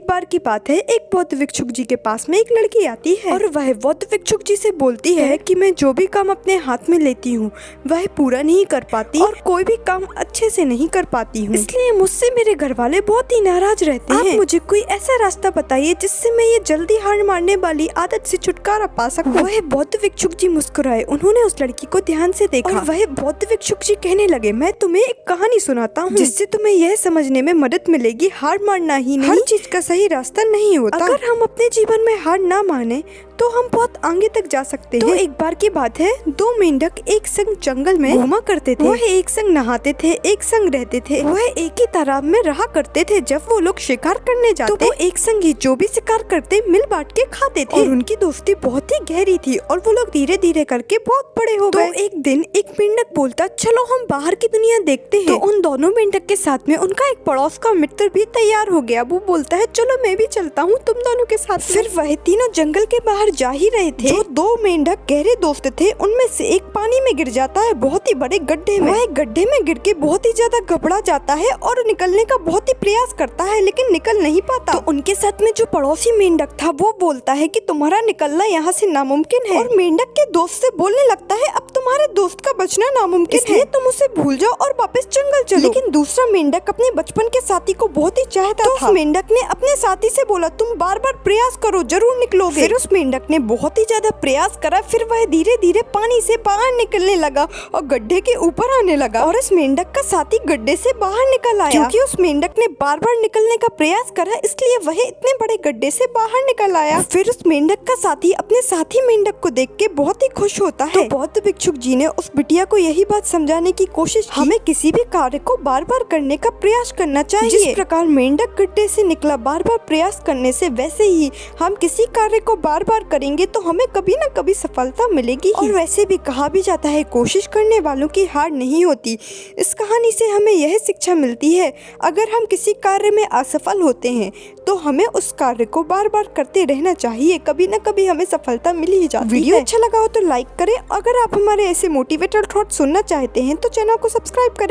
बार की बात है, एक बौद्ध भिक्षुक जी के पास में एक लड़की आती है और वह बौद्ध भिक्षुक जी से बोलती है कि मैं जो भी काम अपने हाथ में लेती हूँ वह पूरा नहीं कर पाती और कोई भी काम अच्छे से नहीं कर पाती हूँ, इसलिए मुझसे मेरे घर वाले बहुत ही नाराज रहते हैं। आप मुझे कोई ऐसा रास्ता बताइए जिससे मैं ये जल्दी हार मारने वाली आदत से छुटकारा पा सकूं। वह बौद्ध भिक्षुक जी मुस्कुराए, उन्होंने उस लड़की को ध्यान से देखा और वह बौद्ध भिक्षुक जी कहने लगे, मैं तुम्हें एक कहानी सुनाता हूँ जिससे तुम्हें यह समझने में मदद मिलेगी हार मारना ही नहीं, हर चीज का सही रास्ता नहीं होता। अगर हम अपने जीवन में हार ना माने तो हम बहुत आगे तक जा सकते हैं। तो एक बार की बात है, दो मेंढक एक संग जंगल में घूमा करते थे। वह एक संग नहाते थे, एक संग रहते थे। वह एक ही तालाब में रहा करते थे। जब वो लोग शिकार करने जाते तो वो एक संग ही जो भी शिकार करते मिल बांट के खाते थे और उनकी दोस्ती बहुत ही गहरी थी और वो लोग धीरे धीरे करके बहुत बड़े हो गए। तो एक दिन एक मेंढक बोलता, चलो हम बाहर की दुनिया देखते हैं। तो उन दोनों मेंढक के साथ में उनका एक पड़ोस का मित्र भी तैयार हो गया। वो बोलता है, चलो मैं भी चलता हूँ तुम दोनों के साथ। फिर वह तीनों जंगल के बाहर जा ही रहे थे। जो दो मेंढक गहरे दोस्त थे उनमें से एक पानी में गिर जाता है, बहुत ही बड़े गड्ढे में। वह गड्ढे में गिर के बहुत ही ज्यादा घबरा जाता है और निकलने का बहुत ही प्रयास करता है लेकिन निकल नहीं पाता। तो उनके साथ में जो पड़ोसी मेंढक था वो बोलता है कि तुम्हारा निकलना यहाँ से नामुमकिन है और मेंढक के दोस्त से बोलने लगता है, अब तुम्हारे दोस्त का बचना नामुमकिन है, तुम उसे भूल जाओ और वापस जंगल चलो। लेकिन दूसरा मेंढक अपने बचपन के साथी को बहुत ही चाहता था। उस मेंढक ने अपने साथी से बोला, तुम बार बार प्रयास करो, जरूर निकलोगे। फिर उस मेंढक ने बहुत ही ज्यादा प्रयास करा। फिर वह धीरे धीरे पानी से बाहर निकलने लगा और गड्ढे के ऊपर आने लगा और इस मेंढक का साथी गड्ढे से बाहर निकल आया। क्योंकि उस मेंढक ने बार बार निकलने का प्रयास करा इसलिए वह इतने बड़े गड्ढे से बाहर निकल आया। फिर उस मेंढक का साथी अपने साथी मेंढक को देख के बहुत ही खुश होता है। तो बौद्ध भिक्षुक जी ने उस बिटिया को यही बात समझाने की कोशिश की, हमें किसी भी कार्य को बार बार करने का प्रयास करना चाहिए। जिस प्रकार मेंढक गड्ढे से निकला बार बार प्रयास करने से, वैसे ही हम किसी कार्य को बार बार करेंगे तो हमें कभी न कभी सफलता मिलेगी। और वैसे भी कहा भी जाता है, कोशिश करने वालों की हार नहीं होती। इस कहानी से हमें यह शिक्षा मिलती है, अगर हम किसी कार्य में असफल होते हैं तो हमें उस कार्य को बार बार करते रहना चाहिए, कभी न कभी हमें सफलता मिल ही जाती है। वीडियो अच्छा लगा हो तो लाइक करें। अगर आप हमारे ऐसे मोटिवेटेड थॉट सुनना चाहते हैं तो चैनल को सब्सक्राइब करें।